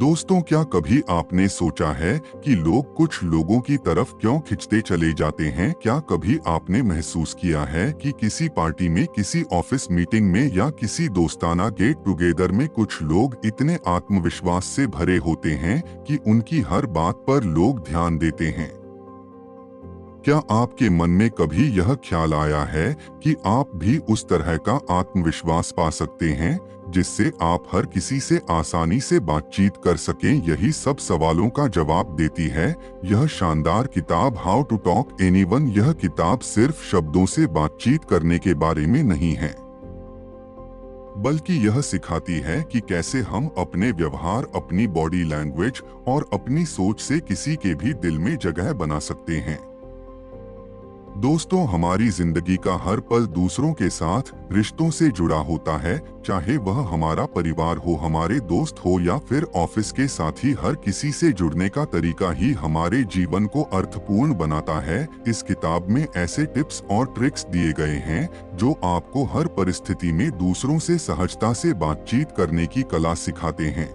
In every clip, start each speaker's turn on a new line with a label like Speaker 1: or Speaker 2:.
Speaker 1: दोस्तों, क्या कभी आपने सोचा है कि लोग कुछ लोगों की तरफ क्यों खिंचते चले जाते हैं? क्या कभी आपने महसूस किया है कि किसी पार्टी में, किसी ऑफिस मीटिंग में या किसी दोस्ताना गेट टुगेदर में कुछ लोग इतने आत्मविश्वास से भरे होते हैं कि उनकी हर बात पर लोग ध्यान देते हैं? क्या आपके मन में कभी यह ख्याल आया है कि आप भी उस तरह का आत्मविश्वास पा सकते हैं जिससे आप हर किसी से आसानी से बातचीत कर सकें? यही सब सवालों का जवाब देती है यह शानदार किताब हाउ टू टॉक एनीवन। यह किताब सिर्फ शब्दों से बातचीत करने के बारे में नहीं है, बल्कि यह सिखाती है कि कैसे हम अपने व्यवहार, अपनी बॉडी लैंग्वेज और अपनी सोच से किसी के भी दिल में जगह बना सकते हैं। दोस्तों, हमारी जिंदगी का हर पल दूसरों के साथ रिश्तों से जुड़ा होता है, चाहे वह हमारा परिवार हो, हमारे दोस्त हो या फिर ऑफिस के साथी। हर किसी से जुड़ने का तरीका ही हमारे जीवन को अर्थपूर्ण बनाता है। इस किताब में ऐसे टिप्स और ट्रिक्स दिए गए हैं जो आपको हर परिस्थिति में दूसरों से सहजता से बातचीत करने की कला सिखाते हैं।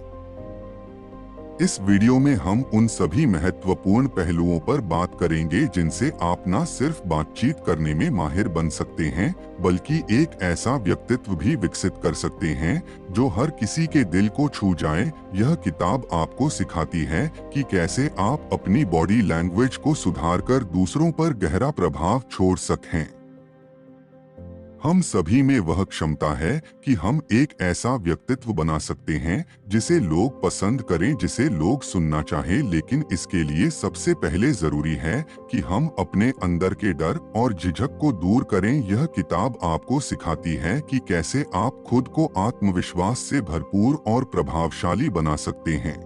Speaker 1: इस वीडियो में हम उन सभी महत्वपूर्ण पहलुओं पर बात करेंगे जिनसे आप न सिर्फ बातचीत करने में माहिर बन सकते हैं, बल्कि एक ऐसा व्यक्तित्व भी विकसित कर सकते हैं जो हर किसी के दिल को छू जाए। यह किताब आपको सिखाती है कि कैसे आप अपनी बॉडी लैंग्वेज को सुधारकर दूसरों पर गहरा प्रभाव छोड़ सकें। हम सभी में वह क्षमता है कि हम एक ऐसा व्यक्तित्व बना सकते हैं जिसे लोग पसंद करें, जिसे लोग सुनना चाहें। लेकिन इसके लिए सबसे पहले जरूरी है कि हम अपने अंदर के डर और झिझक को दूर करें। यह किताब आपको सिखाती है कि कैसे आप खुद को आत्मविश्वास से भरपूर और प्रभावशाली बना सकते हैं।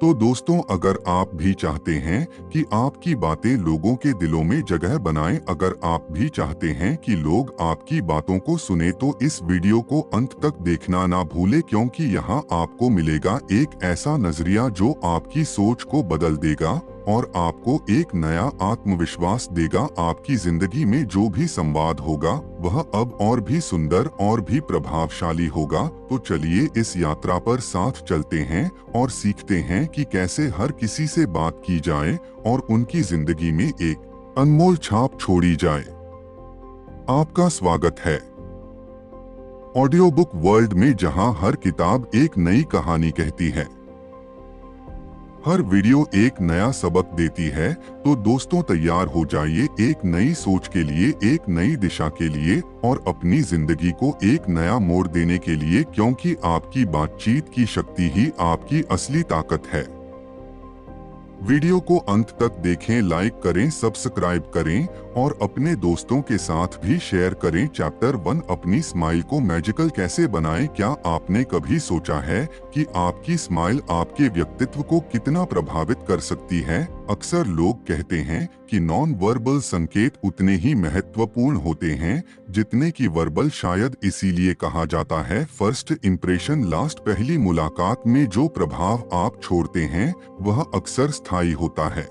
Speaker 1: तो दोस्तों, अगर आप भी चाहते हैं कि आपकी बातें लोगों के दिलों में जगह बनाएं, अगर आप भी चाहते हैं कि लोग आपकी बातों को सुने, तो इस वीडियो को अंत तक देखना ना भूलें, क्योंकि यहाँ आपको मिलेगा एक ऐसा नजरिया जो आपकी सोच को बदल देगा और आपको एक नया आत्मविश्वास देगा। आपकी जिंदगी में जो भी संवाद होगा वह अब और भी सुंदर और भी प्रभावशाली होगा। तो चलिए इस यात्रा पर साथ चलते हैं और सीखते हैं कि कैसे हर किसी से बात की जाए और उनकी जिंदगी में एक अनमोल छाप छोड़ी जाए। आपका स्वागत है ऑडियो बुक वर्ल्ड में, जहां हर किताब एक नई कहानी कहती है, हर वीडियो एक नया सबक देती है। तो दोस्तों, तैयार हो जाइए एक नई सोच के लिए, एक नई दिशा के लिए और अपनी जिंदगी को एक नया मोड़ देने के लिए, क्योंकि आपकी बातचीत की शक्ति ही आपकी असली ताकत है। वीडियो को अंत तक देखें, लाइक करें, सब्सक्राइब करें और अपने दोस्तों के साथ भी शेयर करें। चैप्टर 1, अपनी स्माइल को मैजिकल कैसे बनाएं। क्या आपने कभी सोचा है कि आपकी स्माइल आपके व्यक्तित्व को कितना प्रभावित कर सकती है? अक्सर लोग कहते हैं कि नॉन वर्बल संकेत उतने ही महत्वपूर्ण होते हैं जितने कि वर्बल। शायद इसीलिए कहा जाता है फर्स्ट इम्प्रेशन लास्ट। पहली मुलाकात में जो प्रभाव आप छोड़ते हैं वह अक्सर स्थायी होता है।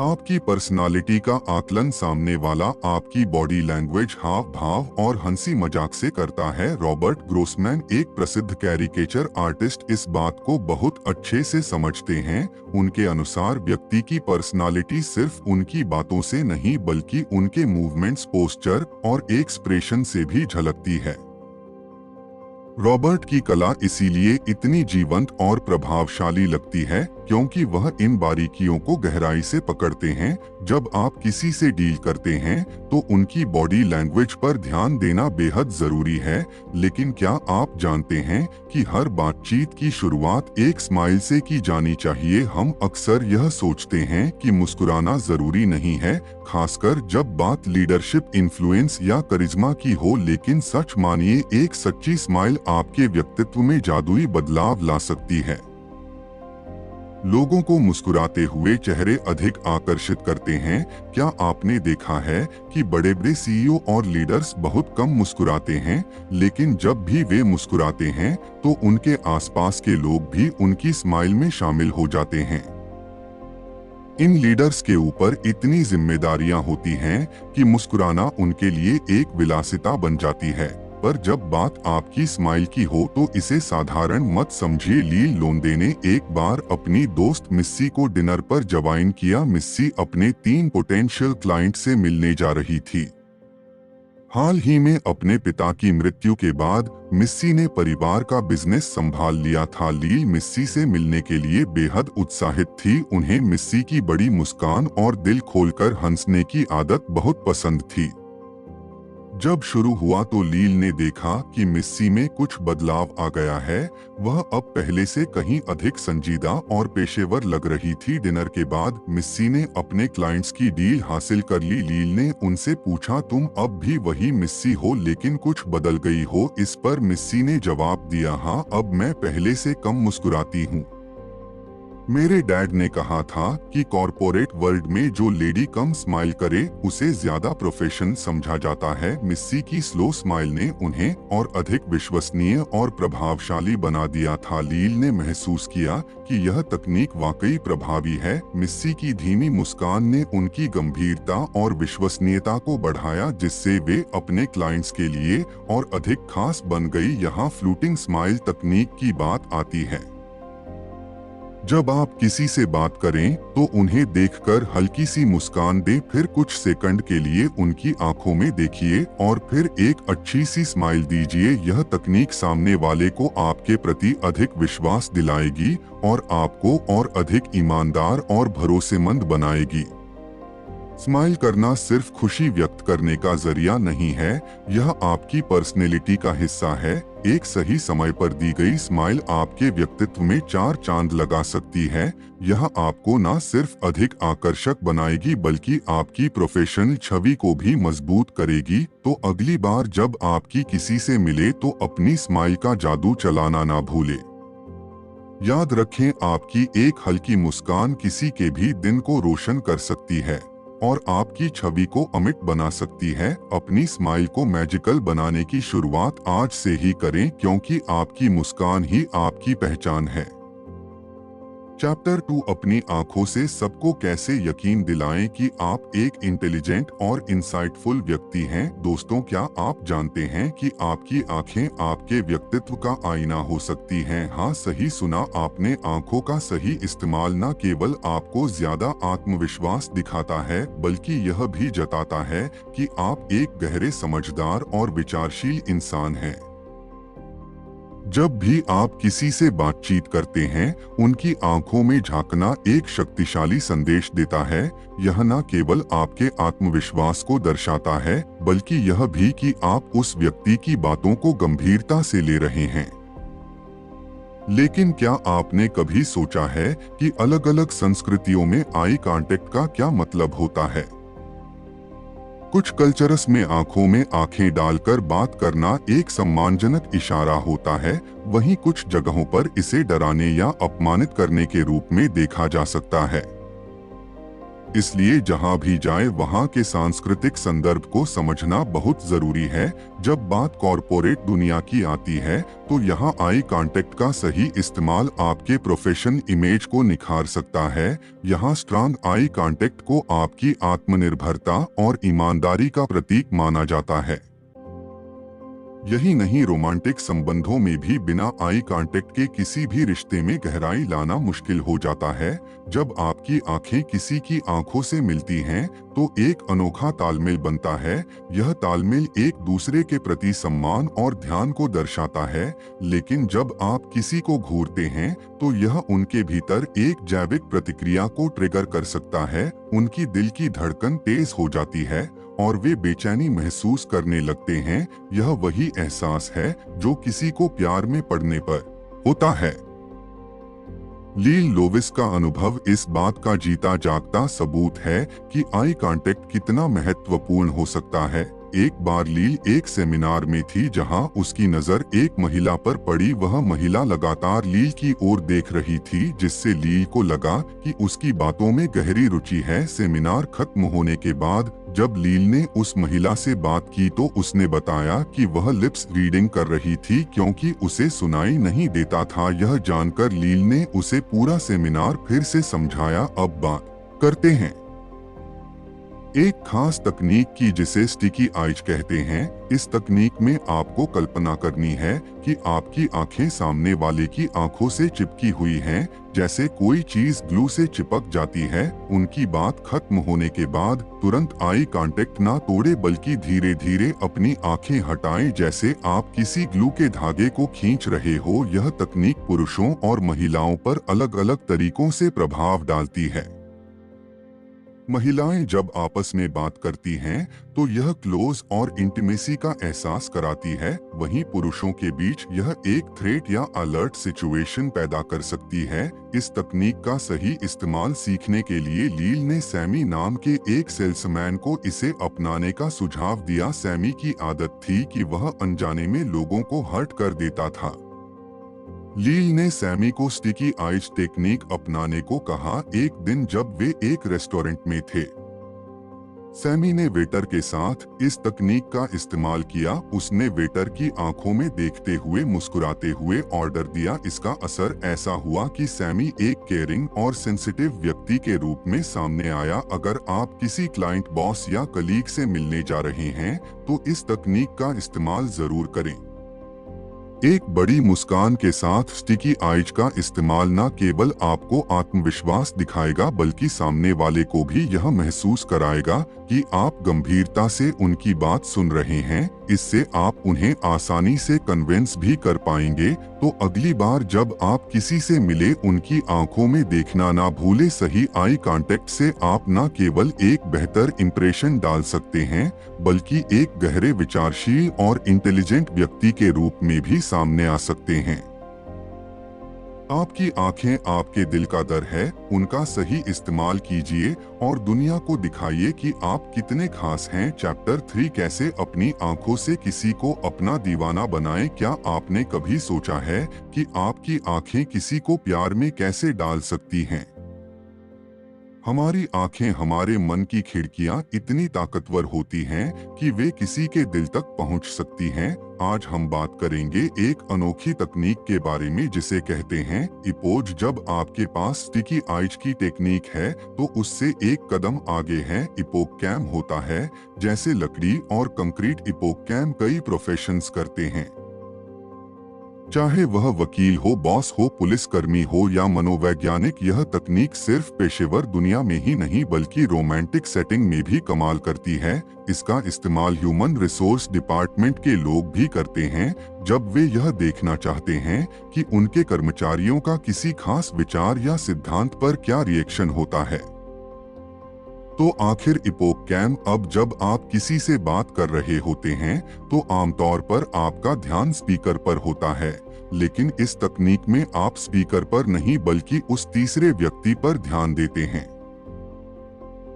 Speaker 1: आपकी पर्सनालिटी का आकलन सामने वाला आपकी बॉडी लैंग्वेज, हाव भाव और हंसी मजाक से करता है। रॉबर्ट ग्रोसमैन, एक प्रसिद्ध कैरिकेचर आर्टिस्ट, इस बात को बहुत अच्छे से समझते हैं। उनके अनुसार व्यक्ति की पर्सनालिटी सिर्फ उनकी बातों से नहीं बल्कि उनके मूवमेंट्स, पोस्चर और एक्सप्रेशन से भी झलकती है। रॉबर्ट की कला इसीलिए इतनी जीवंत और प्रभावशाली लगती है क्योंकि वह इन बारीकियों को गहराई से पकड़ते हैं। जब आप किसी से डील करते हैं तो उनकी बॉडी लैंग्वेज पर ध्यान देना बेहद जरूरी है। लेकिन क्या आप जानते हैं कि हर बातचीत की शुरुआत एक स्माइल से की जानी चाहिए? हम अक्सर यह सोचते हैं कि मुस्कुराना जरूरी नहीं है, खासकर जब बात लीडरशिप, इन्फ्लुएंस या करिश्मा की हो। लेकिन सच मानिए, एक सच्ची स्माइल आपके व्यक्तित्व में जादुई बदलाव ला सकती है। लोगों को मुस्कुराते हुए चेहरे अधिक आकर्षित करते हैं। क्या आपने देखा है कि बड़े बड़े सीईओ और लीडर्स बहुत कम मुस्कुराते हैं, लेकिन जब भी वे मुस्कुराते हैं तो उनके आसपास के लोग भी उनकी स्माइल में शामिल हो जाते हैं। इन लीडर्स के ऊपर इतनी जिम्मेदारियां होती हैं कि मुस्कुराना उनके लिए एक विलासिता बन जाती है। पर जब बात आपकी स्माइल की हो तो इसे साधारण मत समझिए। लील लोंडे ने एक बार अपनी दोस्त मिस्सी को डिनर पर ज्वाइन किया। मिस्सी अपने 3 पोटेंशियल क्लाइंट से मिलने जा रही थी। हाल ही में अपने पिता की मृत्यु के बाद मिस्सी ने परिवार का बिजनेस संभाल लिया था। लील मिस्सी से मिलने के लिए बेहद उत्साहित थी। उन्हें मिस्सी की बड़ी मुस्कान और दिल खोलकर हंसने की आदत बहुत पसंद थी। जब शुरू हुआ तो लील ने देखा कि मिस्सी में कुछ बदलाव आ गया है। वह अब पहले से कहीं अधिक संजीदा और पेशेवर लग रही थी। डिनर के बाद मिस्सी ने अपने क्लाइंट्स की डील हासिल कर ली। लील ने उनसे पूछा, तुम अब भी वही मिस्सी हो लेकिन कुछ बदल गई हो? इस पर मिस्सी ने जवाब दिया, हाँ, अब मैं पहले से कम मुस्कुराती हूँ। मेरे डैड ने कहा था कि कॉरपोरेट वर्ल्ड में जो लेडी कम स्माइल करे उसे ज्यादा प्रोफेशनल समझा जाता है। मिस्सी की स्लो स्माइल ने उन्हें और अधिक विश्वसनीय और प्रभावशाली बना दिया था। लील ने महसूस किया कि यह तकनीक वाकई प्रभावी है। मिस्सी की धीमी मुस्कान ने उनकी गंभीरता और विश्वसनीयता को बढ़ाया, जिससे वे अपने क्लाइंट्स के लिए और अधिक खास बन गई। यहाँ फ्लूटिंग स्माइल तकनीक की बात आती है। जब आप किसी से बात करें तो उन्हें देखकर हल्की सी मुस्कान दें, फिर कुछ सेकंड के लिए उनकी आंखों में देखिए और फिर एक अच्छी सी स्माइल दीजिए। यह तकनीक सामने वाले को आपके प्रति अधिक विश्वास दिलाएगी और आपको और अधिक ईमानदार और भरोसेमंद बनाएगी। स्माइल करना सिर्फ खुशी व्यक्त करने का जरिया नहीं है, यह आपकी पर्सनैलिटी का हिस्सा है। एक सही समय पर दी गई स्माइल आपके व्यक्तित्व में 4 चांद लगा सकती है। यह आपको न सिर्फ अधिक आकर्षक बनाएगी बल्कि आपकी प्रोफेशनल छवि को भी मजबूत करेगी। तो अगली बार जब आपकी किसी से मिले तो अपनी स्माइल का जादू चलाना ना भूले। याद रखें, आपकी एक हल्की मुस्कान किसी के भी दिन को रोशन कर सकती है और आपकी छवि को अमिट बना सकती है। अपनी स्माइल को मैजिकल बनाने की शुरुआत आज से ही करें, क्योंकि आपकी मुस्कान ही आपकी पहचान है। चैप्टर 2, अपनी आंखों से सबको कैसे यकीन दिलाएं कि आप एक इंटेलिजेंट और इंसाइटफुल व्यक्ति हैं। दोस्तों, क्या आप जानते हैं कि आपकी आंखें आपके व्यक्तित्व का आईना हो सकती हैं? हाँ, सही सुना आपने। आंखों का सही इस्तेमाल न केवल आपको ज्यादा आत्मविश्वास दिखाता है बल्कि यह भी जताता है कि आप एक गहरे, समझदार और विचारशील इंसान हैं। जब भी आप किसी से बातचीत करते हैं, उनकी आंखों में झांकना एक शक्तिशाली संदेश देता है। यह न केवल आपके आत्मविश्वास को दर्शाता है बल्कि यह भी कि आप उस व्यक्ति की बातों को गंभीरता से ले रहे हैं। लेकिन क्या आपने कभी सोचा है कि अलग-अलग संस्कृतियों में आई कांटेक्ट का क्या मतलब होता है? कुछ कल्चर्स में आंखों में आंखें डालकर बात करना एक सम्मानजनक इशारा होता है, वहीं कुछ जगहों पर इसे डराने या अपमानित करने के रूप में देखा जा सकता है। इसलिए जहां भी जाए वहां के सांस्कृतिक संदर्भ को समझना बहुत जरूरी है। जब बात कॉरपोरेट दुनिया की आती है तो यहाँ आई कांटेक्ट का सही इस्तेमाल आपके प्रोफेशनल इमेज को निखार सकता है। यहाँ स्ट्रांग आई कांटेक्ट को आपकी आत्मनिर्भरता और ईमानदारी का प्रतीक माना जाता है। यही नहीं, रोमांटिक संबंधों में भी बिना आई कांटेक्ट के किसी भी रिश्ते में गहराई लाना मुश्किल हो जाता है। जब आपकी आंखें किसी की आंखों से मिलती हैं तो एक अनोखा तालमेल बनता है। यह तालमेल एक दूसरे के प्रति सम्मान और ध्यान को दर्शाता है। लेकिन जब आप किसी को घूरते हैं तो यह उनके भीतर एक जैविक प्रतिक्रिया को ट्रिगर कर सकता है। उनकी दिल की धड़कन तेज हो जाती है और वे बेचैनी महसूस करने लगते हैं। यह वही एहसास है जो किसी को प्यार में पड़ने पर होता है। लील लोविस का अनुभव इस बात का जीता जागता सबूत है कि आई कांटेक्ट कितना महत्वपूर्ण हो सकता है। एक बार लील एक सेमिनार में थी जहां उसकी नजर एक महिला पर पड़ी। वह महिला लगातार लील की ओर देख रही थी, जिससे लील को लगा कि उसकी बातों में गहरी रुचि है। सेमिनार खत्म होने के बाद जब लील ने उस महिला से बात की तो उसने बताया कि वह लिप्स रीडिंग कर रही थी क्योंकि उसे सुनाई नहीं देता था। यह जानकर लील ने उसे पूरा सेमिनार फिर से समझाया। अब बात करते हैं। एक खास तकनीक की जिसे स्टिकी आइज कहते हैं। इस तकनीक में आपको कल्पना करनी है कि आपकी आंखें सामने वाले की आंखों से चिपकी हुई हैं, जैसे कोई चीज ग्लू से चिपक जाती है। उनकी बात खत्म होने के बाद तुरंत आई कांटेक्ट ना तोड़े बल्कि धीरे धीरे अपनी आंखें हटाएं, जैसे आप किसी ग्लू के धागे को खींच रहे हो। यह तकनीक पुरुषों और महिलाओं पर अलग अलग तरीकों से प्रभाव डालती है। महिलाएं जब आपस में बात करती हैं तो यह क्लोज और इंटीमेसी का एहसास कराती है, वहीं पुरुषों के बीच यह एक थ्रेट या अलर्ट सिचुएशन पैदा कर सकती है। इस तकनीक का सही इस्तेमाल सीखने के लिए लील ने सैमी नाम के एक सेल्समैन को इसे अपनाने का सुझाव दिया। सैमी की आदत थी कि वह अनजाने में लोगों को हर्ट कर देता था। लील ने सैमी को स्टिकी आइज टेक्निक अपनाने को कहा। एक दिन जब वे एक रेस्टोरेंट में थे, सैमी ने वेटर के साथ इस तकनीक का इस्तेमाल किया। उसने वेटर की आंखों में देखते हुए मुस्कुराते हुए ऑर्डर दिया। इसका असर ऐसा हुआ कि सैमी एक केयरिंग और सेंसिटिव व्यक्ति के रूप में सामने आया। अगर आप किसी क्लाइंट, बॉस या कलीग से मिलने जा रहे हैं तो इस तकनीक का इस्तेमाल जरूर करें। एक बड़ी मुस्कान के साथ स्टिकी आइज का इस्तेमाल न केवल आपको आत्मविश्वास दिखाएगा बल्कि सामने वाले को भी यह महसूस कराएगा कि आप गंभीरता से उनकी बात सुन रहे हैं। इससे आप उन्हें आसानी से कन्विंस भी कर पाएंगे। तो अगली बार जब आप किसी से मिले उनकी आंखों में देखना ना भूले। सही आई कांटेक्ट से आप न केवल एक बेहतर इंप्रेशन डाल सकते हैं बल्कि एक गहरे विचारशील और इंटेलिजेंट व्यक्ति के रूप में भी सामने आ सकते हैं। आपकी आंखें आपके दिल का दर है, उनका सही इस्तेमाल कीजिए और दुनिया को दिखाइए कि आप कितने खास हैं। चैप्टर 3, कैसे अपनी आंखों से किसी को अपना दीवाना बनाएं। क्या आपने कभी सोचा है कि आपकी आंखें किसी को प्यार में कैसे डाल सकती हैं? हमारी आंखें हमारे मन की खिड़कियां इतनी ताकतवर होती हैं कि वे किसी के दिल तक पहुंच सकती हैं। आज हम बात करेंगे एक अनोखी तकनीक के बारे में जिसे कहते हैं इपोज। जब आपके पास स्टिकी आइज की टेक्निक है तो उससे एक कदम आगे है इपोक कैम होता है। जैसे लकड़ी और कंक्रीट, इपोक कैम कई प्रोफेशंस करते हैं। चाहे वह वकील हो, बॉस हो, पुलिसकर्मी हो या मनोवैज्ञानिक, यह तकनीक सिर्फ पेशेवर दुनिया में ही नहीं बल्कि रोमांटिक सेटिंग में भी कमाल करती है। इसका इस्तेमाल ह्यूमन रिसोर्स डिपार्टमेंट के लोग भी करते हैं जब वे यह देखना चाहते हैं कि उनके कर्मचारियों का किसी खास विचार या सिद्धांत पर क्या रिएक्शन होता है। तो आखिर इपोक कैम। अब जब आप किसी से बात कर रहे होते हैं तो आमतौर पर आपका ध्यान स्पीकर पर होता है, लेकिन इस तकनीक में आप स्पीकर पर नहीं बल्कि उस तीसरे व्यक्ति पर ध्यान देते हैं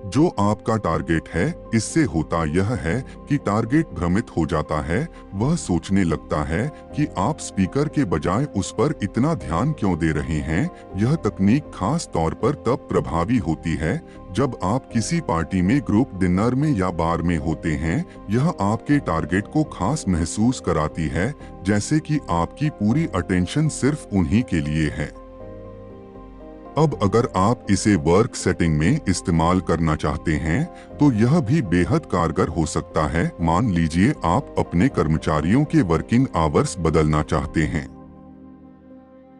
Speaker 1: जो आपका टारगेट है। इससे होता यह है कि टारगेट भ्रमित हो जाता है। वह सोचने लगता है कि आप स्पीकर के बजाय उस पर इतना ध्यान क्यों दे रहे हैं। यह तकनीक खास तौर पर तब प्रभावी होती है जब आप किसी पार्टी में, ग्रुप डिनर में या बार में होते हैं। यह आपके टारगेट को खास महसूस कराती है, जैसे कि आपकी पूरी अटेंशन सिर्फ उन्हीं के लिए है। अब अगर आप इसे वर्क सेटिंग में इस्तेमाल करना चाहते हैं तो यह भी बेहद कारगर हो सकता है। मान लीजिए आप अपने कर्मचारियों के वर्किंग आवर्स बदलना चाहते हैं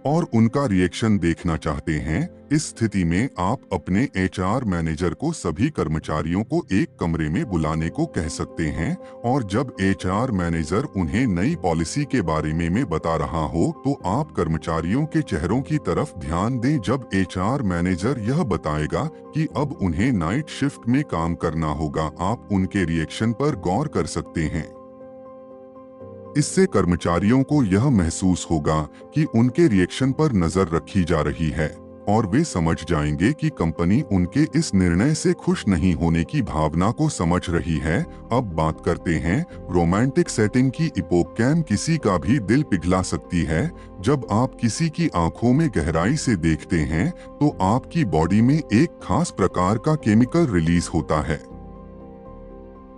Speaker 1: और उनका रिएक्शन देखना चाहते हैं। इस स्थिति में आप अपने एचआर मैनेजर को सभी कर्मचारियों को एक कमरे में बुलाने को कह सकते हैं और जब एचआर मैनेजर उन्हें नई पॉलिसी के बारे में बता रहा हो तो आप कर्मचारियों के चेहरों की तरफ ध्यान दें। जब एचआर मैनेजर यह बताएगा कि अब उन्हें नाइट शिफ्ट में काम करना होगा, आप उनके रिएक्शन पर गौर कर सकते हैं। इससे कर्मचारियों को यह महसूस होगा कि उनके रिएक्शन पर नजर रखी जा रही है और वे समझ जाएंगे कि कंपनी उनके इस निर्णय से खुश नहीं होने की भावना को समझ रही है। अब बात करते हैं रोमांटिक सेटिंग की। इपोक कैम किसी का भी दिल पिघला सकती है। जब आप किसी की आंखों में गहराई से देखते हैं तो आपकी बॉडी में एक खास प्रकार का केमिकल रिलीज होता है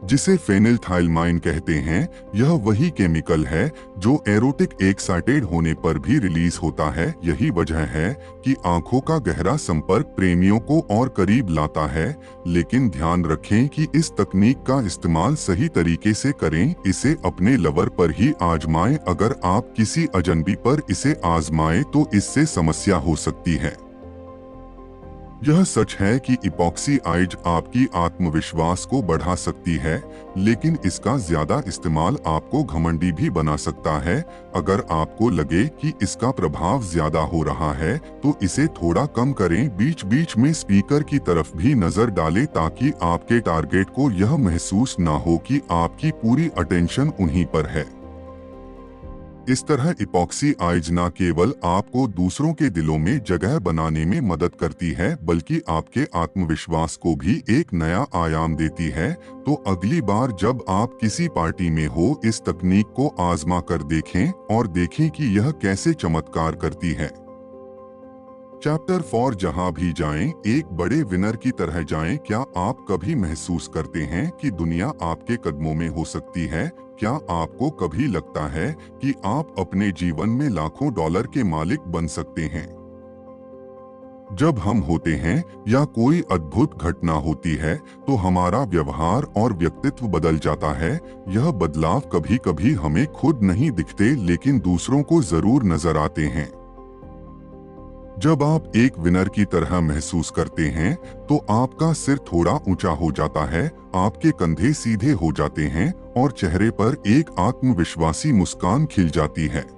Speaker 1: जिसे फेनिलथाइलमाइन कहते हैं। यह वही केमिकल है जो एरोटिक एक्साइटेड होने पर भी रिलीज होता है। यही वजह है कि आंखों का गहरा संपर्क प्रेमियों को और करीब लाता है। लेकिन ध्यान रखें कि इस तकनीक का इस्तेमाल सही तरीके से करें। इसे अपने लवर पर ही आजमाएं। अगर आप किसी अजनबी पर इसे आजमाएं तो इससे समस्या हो सकती है। यह सच है कि इपॉक्सी आइज आपकी आत्मविश्वास को बढ़ा सकती है, लेकिन इसका ज्यादा इस्तेमाल आपको घमंडी भी बना सकता है। अगर आपको लगे कि इसका प्रभाव ज्यादा हो रहा है तो इसे थोड़ा कम करें। बीच बीच में स्पीकर की तरफ भी नजर डालें ताकि आपके टारगेट को यह महसूस ना हो कि आपकी पूरी अटेंशन उन्हीं पर है। इस तरह इपॉक्सी आइज न केवल आपको दूसरों के दिलों में जगह बनाने में मदद करती है, बल्कि आपके आत्मविश्वास को भी एक नया आयाम देती है। तो अगली बार जब आप किसी पार्टी में हो, इस तकनीक को आजमा कर देखें और देखें कि यह कैसे चमत्कार करती है। चैप्टर 4 जहां भी जाएं, एक बड़े विनर की तरह जाएं। क्या आप कभी महसूस करते हैं कि दुनिया आपके कदमों में हो सकती है? क्या आपको कभी लगता है कि आप अपने जीवन में लाखों डॉलर के मालिक बन सकते हैं? जब हम होते हैं या कोई अद्भुत घटना होती है तो हमारा व्यवहार और व्यक्तित्व बदल जाता है। यह बदलाव कभी कभी हमें खुद नहीं दिखते, लेकिन दूसरों को जरूर नजर आते हैं। जब आप एक विनर की तरह महसूस करते हैं तो आपका सिर थोड़ा ऊंचा हो जाता है, आपके कंधे सीधे हो जाते हैं और चेहरे पर एक आत्मविश्वासी मुस्कान खिल जाती है।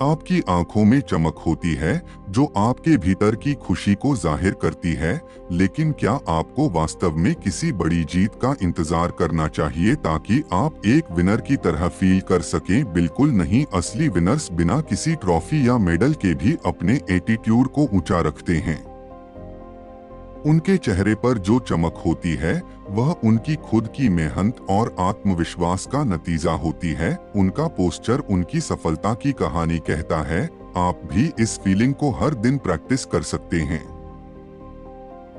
Speaker 1: आपकी आंखों में चमक होती है जो आपके भीतर की खुशी को जाहिर करती है। लेकिन क्या आपको वास्तव में किसी बड़ी जीत का इंतजार करना चाहिए ताकि आप एक विनर की तरह फील कर सकें? बिल्कुल नहीं। असली विनर्स बिना किसी ट्रॉफी या मेडल के भी अपने एटीट्यूड को ऊंचा रखते हैं। उनके चेहरे पर जो चमक होती है वह उनकी खुद की मेहनत और आत्मविश्वास का नतीजा होती है। उनका पोस्चर उनकी सफलता की कहानी कहता है। आप भी इस फीलिंग को हर दिन प्रैक्टिस कर सकते हैं,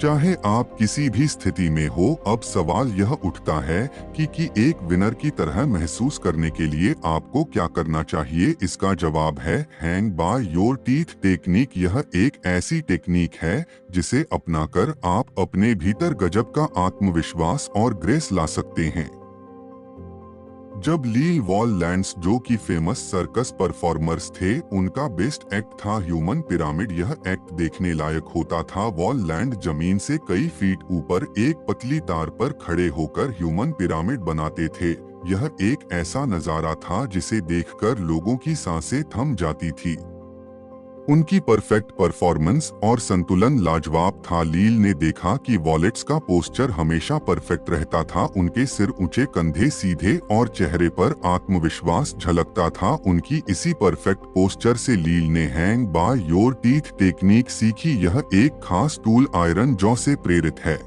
Speaker 1: चाहे आप किसी भी स्थिति में हो। अब सवाल यह उठता है कि एक विनर की तरह महसूस करने के लिए आपको क्या करना चाहिए। इसका जवाब है hang by your teeth technique. यह एक ऐसी टेक्निक है जिसे अपनाकर आप अपने भीतर गजब का आत्मविश्वास और ग्रेस ला सकते हैं। जब लील वॉल लैंड्स, जो कि फेमस सर्कस परफॉर्मर्स थे, उनका बेस्ट एक्ट था ह्यूमन पिरामिड। यह एक्ट देखने लायक होता था। वॉल लैंड जमीन से कई फीट ऊपर एक पतली तार पर खड़े होकर ह्यूमन पिरामिड बनाते थे। यह एक ऐसा नजारा था जिसे देखकर लोगों की सांसें थम जाती थी। उनकी परफेक्ट परफॉर्मेंस और संतुलन लाजवाब था। लील ने देखा कि वॉलेट्स का पोस्चर हमेशा परफेक्ट रहता था। उनके सिर ऊंचे, कंधे सीधे और चेहरे पर आत्मविश्वास झलकता था। उनकी इसी परफेक्ट पोस्चर से लील ने hang by your teeth technique सीखी। यह एक खास टूल आयरन जॉ से प्रेरित है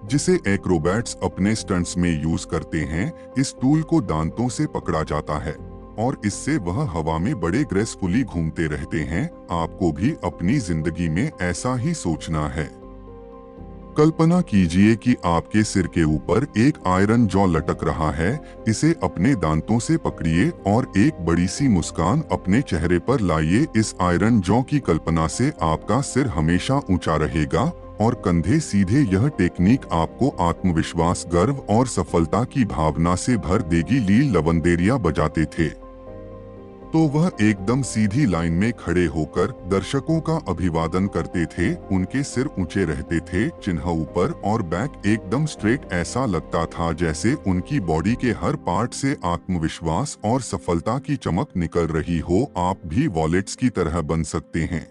Speaker 1: जिसे एक्रोबैट्स अपने स्टंट्स में यूज करते हैं। इस टूल को दांतों से पकड़ा जाता है और इससे वह हवा में बड़े ग्रेसफुली घूमते रहते हैं। आपको भी अपनी जिंदगी में ऐसा ही सोचना है। कल्पना कीजिए कि आपके सिर के ऊपर एक आयरन जॉ लटक रहा है। इसे अपने दांतों से पकड़िए और एक बड़ी सी मुस्कान अपने चेहरे पर लाइए। इस आयरन जॉ की कल्पना से आपका सिर हमेशा ऊंचा रहेगा और कंधे सीधे। यह टेक्निक आपको आत्मविश्वास, गर्व और सफलता की भावना से भर देगी। लील लवंदेरिया बजाते थे तो वह एकदम सीधी लाइन में खड़े होकर दर्शकों का अभिवादन करते थे। उनके सिर ऊंचे रहते थे, चिन्ह ऊपर और बैक एकदम स्ट्रेट। ऐसा लगता था जैसे उनकी बॉडी के हर पार्ट से आत्मविश्वास और सफलता की चमक निकल रही हो। आप भी वॉलेट्स की तरह बन सकते हैं।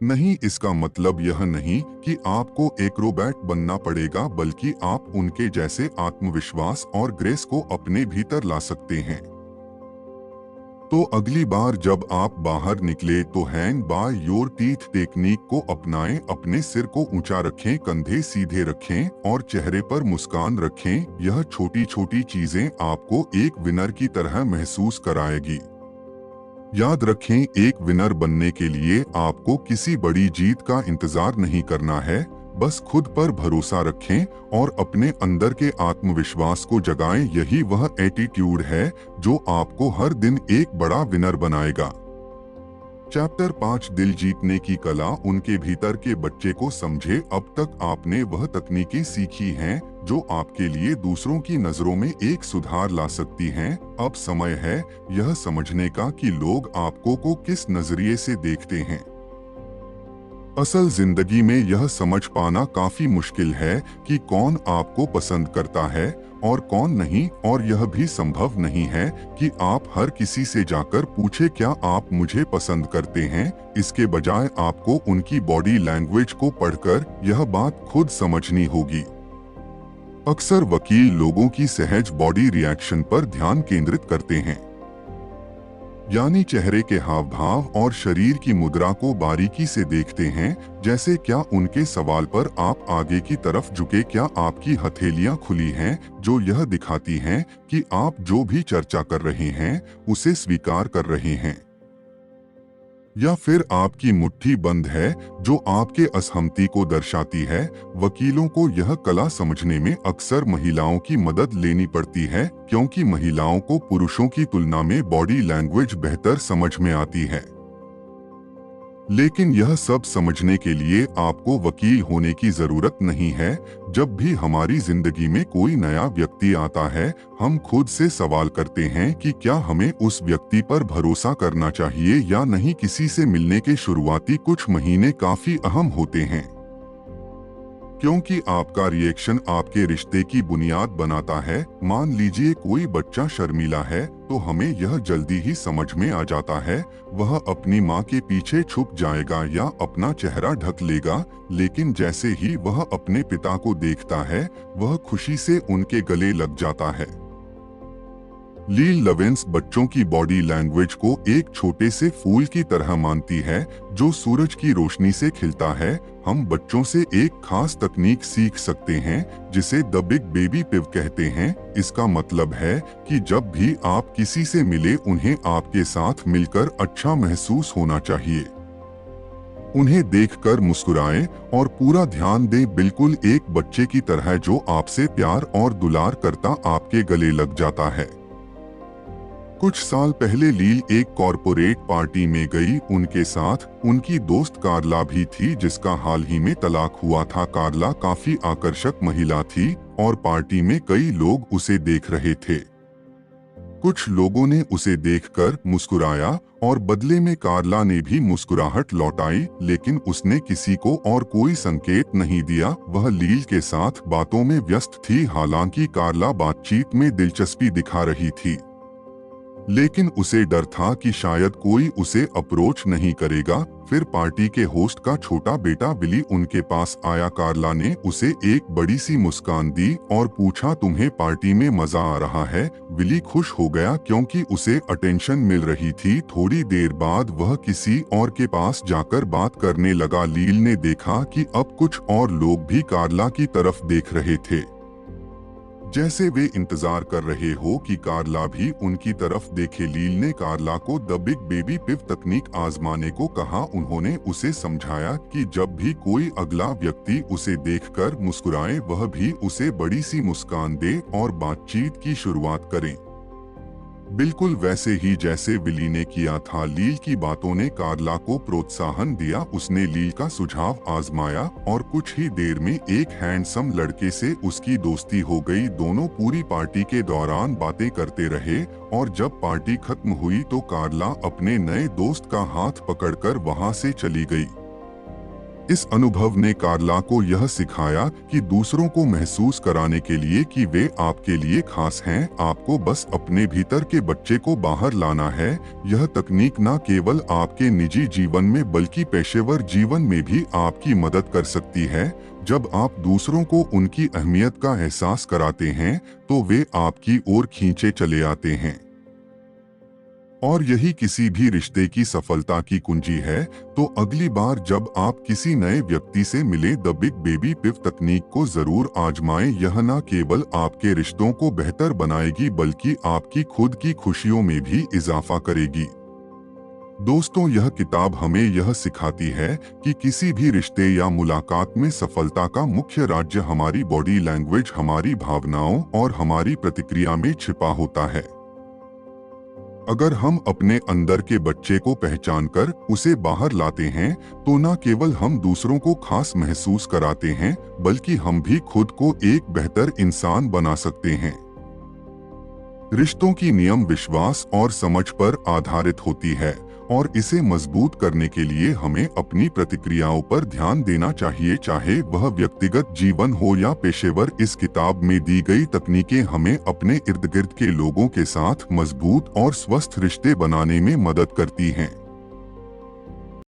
Speaker 1: नहीं, इसका मतलब यह नहीं कि आपको एक्रोबैट बनना पड़ेगा, बल्कि आप उनके जैसे आत्मविश्वास और ग्रेस को अपने भीतर ला सकते हैं। तो अगली बार जब आप बाहर निकले तो hang by your teeth technique को अपनाएं। अपने सिर को ऊंचा रखें, कंधे सीधे रखें और चेहरे पर मुस्कान रखें। यह छोटी छोटी चीजें आपको एक विनर की तरह महसूस कराएगी। याद रखें, एक विनर बनने के लिए आपको किसी बड़ी जीत का इंतजार नहीं करना है, बस खुद पर भरोसा रखें और अपने अंदर के आत्मविश्वास को जगाएं। यही वह एटीट्यूड है जो आपको हर दिन एक बड़ा विनर बनाएगा। चैप्टर 5 दिल जीतने की कला। उनके भीतर के बच्चे को समझे। अब तक आपने वह तकनीकें सीखी हैं जो आपके लिए दूसरों की नजरों में एक सुधार ला सकती हैं। अब समय है यह समझने का कि लोग आपको को किस नजरिए से देखते हैं। असल जिंदगी में यह समझ पाना काफी मुश्किल है कि कौन आपको पसंद करता है और कौन नहीं, और यह भी संभव नहीं है कि आप हर किसी से जाकर पूछे क्या आप मुझे पसंद करते हैं। इसके बजाय आपको उनकी बॉडी लैंग्वेज को पढ़कर यह बात खुद समझनी होगी। अक्सर वकील लोगों की सहज बॉडी रिएक्शन पर ध्यान केंद्रित करते हैं, यानी चेहरे के हाव भाव और शरीर की मुद्रा को बारीकी से देखते हैं। जैसे क्या उनके सवाल पर आप आगे की तरफ झुके, क्या आपकी हथेलियां खुली हैं जो यह दिखाती हैं कि आप जो भी चर्चा कर रहे हैं उसे स्वीकार कर रहे हैं, या फिर आपकी मुट्ठी बंद है जो आपके असहमति को दर्शाती है। वकीलों को यह कला समझने में अक्सर महिलाओं की मदद लेनी पड़ती है, क्योंकि महिलाओं को पुरुषों की तुलना में बॉडी लैंग्वेज बेहतर समझ में आती है। लेकिन यह सब समझने के लिए आपको वकील होने की जरूरत नहीं है। जब भी हमारी जिंदगी में कोई नया व्यक्ति आता है, हम खुद से सवाल करते हैं कि क्या हमें उस व्यक्ति पर भरोसा करना चाहिए या नहीं। किसी से मिलने के शुरुआती कुछ महीने काफी अहम होते हैं, क्योंकि आपका रिएक्शन आपके रिश्ते की बुनियाद बनाता है। मान लीजिए कोई बच्चा शर्मीला है तो हमें यह जल्दी ही समझ में आ जाता है, वह अपनी माँ के पीछे छुप जाएगा या अपना चेहरा ढक लेगा। लेकिन जैसे ही वह अपने पिता को देखता है, वह खुशी से उनके गले लग जाता है। लील लवेंस बच्चों की बॉडी लैंग्वेज को एक छोटे से फूल की तरह मानती है जो सूरज की रोशनी से खिलता है। हम बच्चों से एक खास तकनीक सीख सकते हैं जिसे द बिग बेबी पिव कहते हैं। इसका मतलब है कि जब भी आप किसी से मिले, उन्हें आपके साथ मिलकर अच्छा महसूस होना चाहिए। उन्हें देखकर मुस्कुराएं और पूरा ध्यान दें, बिल्कुल एक बच्चे की तरह जो आपसे प्यार और दुलार करता आपके गले लग जाता है। कुछ साल पहले लील एक कॉरपोरेट पार्टी में गई। उनके साथ उनकी दोस्त कार्ला भी थी, जिसका हाल ही में तलाक हुआ था। कार्ला काफी आकर्षक महिला थी और पार्टी में कई लोग उसे देख रहे थे। कुछ लोगों ने उसे देखकर मुस्कुराया और बदले में कार्ला ने भी मुस्कुराहट लौटाई, लेकिन उसने किसी को और कोई संकेत नहीं दिया। वह लील के साथ बातों में व्यस्त थी। हालांकि कार्ला बातचीत में दिलचस्पी दिखा रही थी, लेकिन उसे डर था कि शायद कोई उसे अप्रोच नहीं करेगा। फिर पार्टी के होस्ट का छोटा बेटा विली उनके पास आया। कार्ला ने उसे एक बड़ी सी मुस्कान दी और पूछा, तुम्हें पार्टी में मजा आ रहा है? विली खुश हो गया क्योंकि उसे अटेंशन मिल रही थी। थोड़ी देर बाद वह किसी और के पास जाकर बात करने लगा। लील ने देखा कि अब कुछ और लोग भी कार्ला की तरफ देख रहे थे, जैसे वे इंतजार कर रहे हो कि कार्ला भी उनकी तरफ देखे। लील ने कार्ला को द बिग बेबी पिव तकनीक आजमाने को कहा। उन्होंने उसे समझाया कि जब भी कोई अगला व्यक्ति उसे देखकर मुस्कुराए, वह भी उसे बड़ी सी मुस्कान दे और बातचीत की शुरुआत करें, बिल्कुल वैसे ही जैसे विली ने किया था। लील की बातों ने कार्ला को प्रोत्साहन दिया। उसने लील का सुझाव आजमाया और कुछ ही देर में एक हैंडसम लड़के से उसकी दोस्ती हो गई। दोनों पूरी पार्टी के दौरान बातें करते रहे और जब पार्टी खत्म हुई तो कार्ला अपने नए दोस्त का हाथ पकड़कर वहां से चली गई। इस अनुभव ने कार्ला को यह सिखाया कि दूसरों को महसूस कराने के लिए कि वे आपके लिए खास हैं, आपको बस अपने भीतर के बच्चे को बाहर लाना है। यह तकनीक न केवल आपके निजी जीवन में बल्कि पेशेवर जीवन में भी आपकी मदद कर सकती है। जब आप दूसरों को उनकी अहमियत का एहसास कराते हैं तो वे आपकी ओर खींचे चले आते हैं, और यही किसी भी रिश्ते की सफलता की कुंजी है। तो अगली बार जब आप किसी नए व्यक्ति से मिले, द बिग बेबी पिव तकनीक को जरूर आजमाएं। यह न केवल आपके रिश्तों को बेहतर बनाएगी बल्कि आपकी खुद की खुशियों में भी इजाफा करेगी। दोस्तों, यह किताब हमें यह सिखाती है कि किसी भी रिश्ते या मुलाकात में सफलता का मुख्य राज्य हमारी बॉडी लैंग्वेज, हमारी भावनाओं और हमारी प्रतिक्रिया में छिपा होता है। अगर हम अपने अंदर के बच्चे को पहचानकर उसे बाहर लाते हैं, तो न केवल हम दूसरों को खास महसूस कराते हैं, बल्कि हम भी खुद को एक बेहतर इंसान बना सकते हैं। रिश्तों की नियम विश्वास और समझ पर आधारित होती है, और इसे मजबूत करने के लिए हमें अपनी प्रतिक्रियाओं पर ध्यान देना चाहिए, चाहे वह व्यक्तिगत जीवन हो या पेशेवर। इस किताब में दी गई तकनीकें हमें अपने इर्द गिर्द के लोगों के साथ मजबूत और स्वस्थ रिश्ते बनाने में मदद करती हैं।